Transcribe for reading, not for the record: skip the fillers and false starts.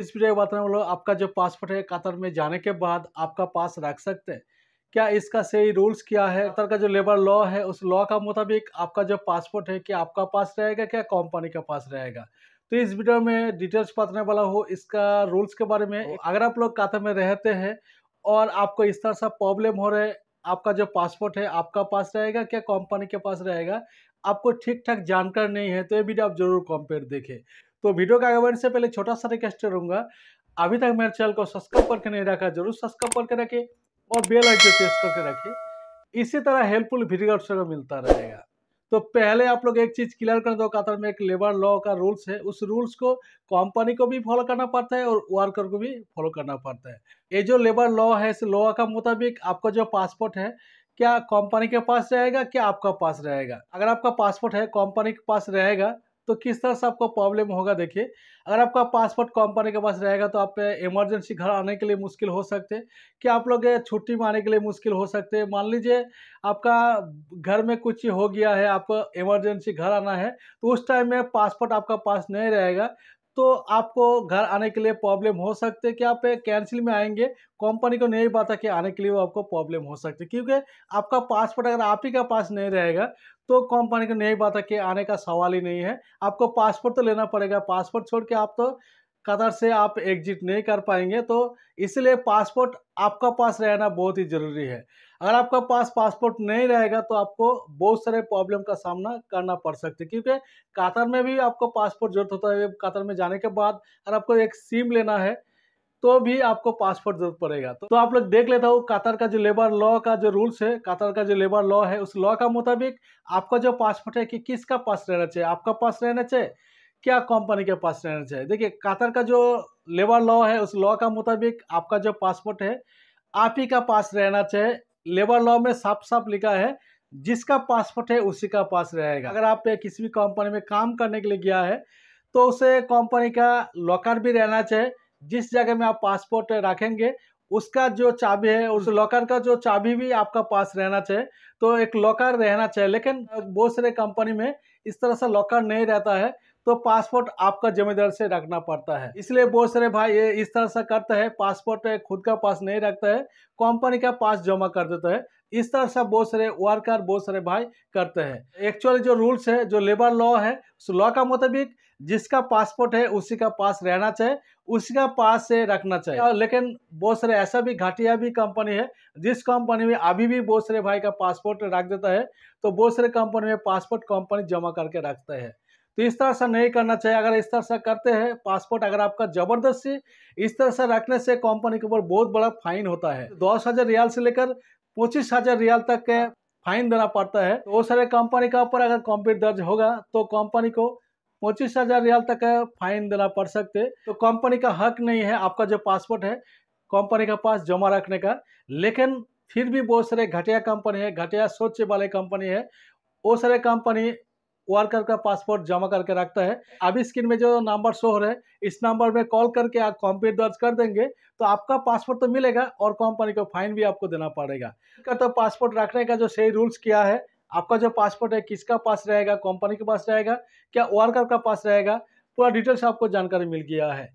इस वीडियो में बताने वाला हूँ, आपका जो पासपोर्ट है कतर में जाने के बाद आपका पास रख सकते हैं क्या, इसका सही रूल्स क्या है। कतर का जो लेबर लॉ है उस लॉ का मुताबिक आपका जो पासपोर्ट है क्या आपका पास रहेगा क्या कंपनी का पास रहेगा। तो इस वीडियो में डिटेल्स बताने वाला हूँ इसका रूल्स के बारे में। अगर आप लोग कतर में रहते हैं और आपको इस तरह सा प्रॉब्लम हो रहा है, आपका जो पासपोर्ट है आपका पास रहेगा क्या कंपनी के पास रहेगा, आपको ठीक ठाक जानकारी नहीं है, तो ये वीडियो आप जरूर कंपेयर देखें। तो वीडियो का आगे बढ़ने से पहले छोटा सा रिक्वेस्ट करूंगा, अभी तक मेरे चैनल को सब्सक्राइब करके नहीं रखा जरूर सब्सक्राइब करके रखें और बेल आइकन प्रेस करके रखें। इसी तरह हेल्पफुल वीडियो आपको मिलता रहेगा। तो पहले आप लोग एक चीज क्लियर कर दो, कतर में एक लेबर लॉ का रूल्स है, उस रूल्स को कंपनी को भी फॉलो करना पड़ता है और वर्कर को भी फॉलो करना पड़ता है। ये जो लेबर लॉ है इस लॉ का मुताबिक आपका जो पासपोर्ट है क्या कंपनी के पास रहेगा क्या आपका पास रहेगा। अगर आपका पासपोर्ट है कंपनी के पास रहेगा तो किस तरह से आपको प्रॉब्लम होगा देखिए। अगर आपका पासपोर्ट कंपनी के पास रहेगा तो आप इमरजेंसी घर आने के लिए मुश्किल हो सकते हैं, क्या आप लोग छुट्टी में आने के लिए मुश्किल हो सकते हैं। मान लीजिए आपका घर में कुछ हो गया है, आपको इमरजेंसी घर आना है, तो उस टाइम में पासपोर्ट आपका पास नहीं रहेगा तो आपको घर आने के लिए प्रॉब्लम हो सकते हैं कि आप कैंसिल में आएंगे। कंपनी को नहीं पता कि आने के लिए वो आपको प्रॉब्लम हो सकती है, क्योंकि आपका पासपोर्ट अगर आप ही का पास नहीं रहेगा तो कंपनी को नहीं पता कि आने का सवाल ही नहीं है। आपको पासपोर्ट तो लेना पड़ेगा, पासपोर्ट छोड़ के आप तो कतर से आप एग्जिट नहीं कर पाएंगे। तो इसलिए पासपोर्ट आपका पास रहना बहुत ही जरूरी है। अगर आपका पास पासपोर्ट नहीं रहेगा तो आपको बहुत सारे प्रॉब्लम का सामना करना पड़ सकता है, क्योंकि कतर में भी आपको पासपोर्ट जरूरत होता है। कतर में जाने के बाद अगर आपको एक सिम लेना है तो भी आपको पासपोर्ट जरूरत पड़ेगा। तो आप लोग देख लेता हूँ कतर का जो लेबर लॉ का जो रूल्स है, कतर का जो लेबर लॉ है उस लॉ का मुताबिक आपका जो पासपोर्ट है कि किसका पास रहना चाहिए, आपका पास रहना चाहिए क्या कंपनी के पास रहना चाहिए। देखिए कतर का जो लेबर लॉ है उस लॉ का मुताबिक आपका जो पासपोर्ट है आप ही का पास रहना चाहिए। लेबर लॉ में साफ साफ लिखा है जिसका पासपोर्ट है उसी का पास रहेगा। अगर आप किसी भी कंपनी में काम करने के लिए गया है तो उसे कंपनी का लॉकर भी रहना चाहिए। जिस जगह में आप पासपोर्ट रखेंगे उसका जो चाबी है उस लॉकर का जो चाबी भी आपका पास रहना चाहिए। तो एक लॉकर रहना चाहिए, लेकिन बहुत सारे कंपनी में इस तरह से लॉकर नहीं रहता है तो पासपोर्ट आपका जिम्मेदारी से रखना पड़ता है। इसलिए बहुत सारे भाई ये इस तरह से करता है, पासपोर्ट खुद का पास नहीं रखता है, कंपनी का पास जमा कर देता है। इस तरह से बहुत सारे वर्कर बहुत सारे भाई करते हैं। एक्चुअली जो रूल्स है जो लेबर लॉ है उस लॉ का मुताबिक जिसका पासपोर्ट है उसी का पास रहना चाहिए, उसी का पास से रखना चाहिए। लेकिन बहुत सारे ऐसा भी घाटिया भी कंपनी है जिस कंपनी में अभी भी बहुत सारे भाई का पासपोर्ट रख देता है, तो बहुत सारे कंपनी में पासपोर्ट कंपनी जमा करके रखता है। तो इस तरह से नहीं करना चाहिए। अगर इस तरह से करते हैं पासपोर्ट अगर आपका जबरदस्ती इस तरह से रखने से कंपनी के ऊपर बहुत बड़ा फाइन होता है। 10,000 रियाल से लेकर 25,000 रियाल तक के फाइन देना पड़ता है। तो वो सारे कंपनी का ऊपर अगर कंप्लेंट दर्ज होगा तो कंपनी को 25,000 रियाल तक का फाइन देना पड़ सकते। तो कंपनी का हक नहीं है आपका जो पासपोर्ट है कंपनी के पास जमा रखने का। लेकिन फिर भी बहुत सारे घटिया कंपनी है, घटिया सोच वाले कंपनी है, वो सारे कंपनी वर्कर का पासपोर्ट जमा करके रखता है। अभी स्क्रीन में जो नंबर शो हो रहा है इस नंबर में कॉल करके आप कंप्लेंट दर्ज कर देंगे तो आपका पासपोर्ट तो मिलेगा और कंपनी को फाइन भी आपको देना पड़ेगा। तो पासपोर्ट रखने का जो सही रूल्स क्या है, आपका जो पासपोर्ट है किसका पास रहेगा, कंपनी के पास रहेगा क्या वर्कर का पास रहेगा, पूरा डिटेल्स आपको जानकारी मिल गया है।